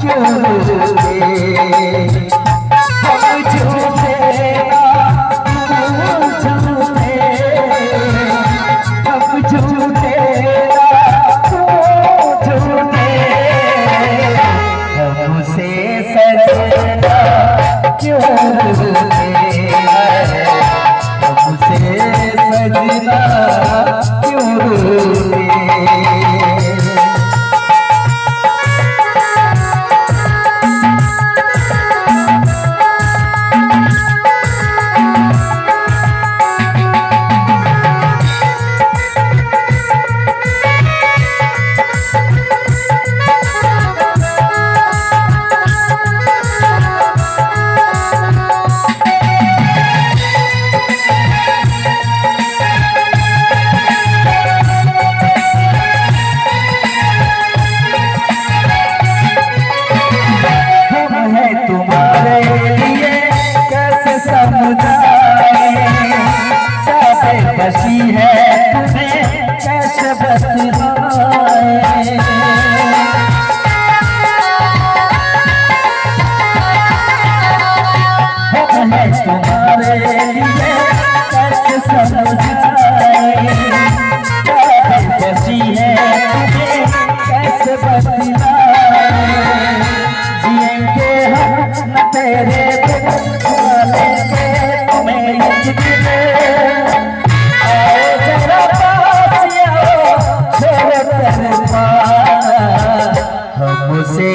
क्यों रूठे हम झूठे झूठे हम झूठे झूठे हमसे सजना क्यों रूठे हमसे सजना क्यों रूठे। बसी है तुम्हें कैसे बतलाएं हम हैं तुम्हारे लिए कैसे समझाएं बसी है तुम्हें कैसे बतलाएं जिएंगे हम न तेरे बिन लेंगे तुम्हें एक दिन हमसे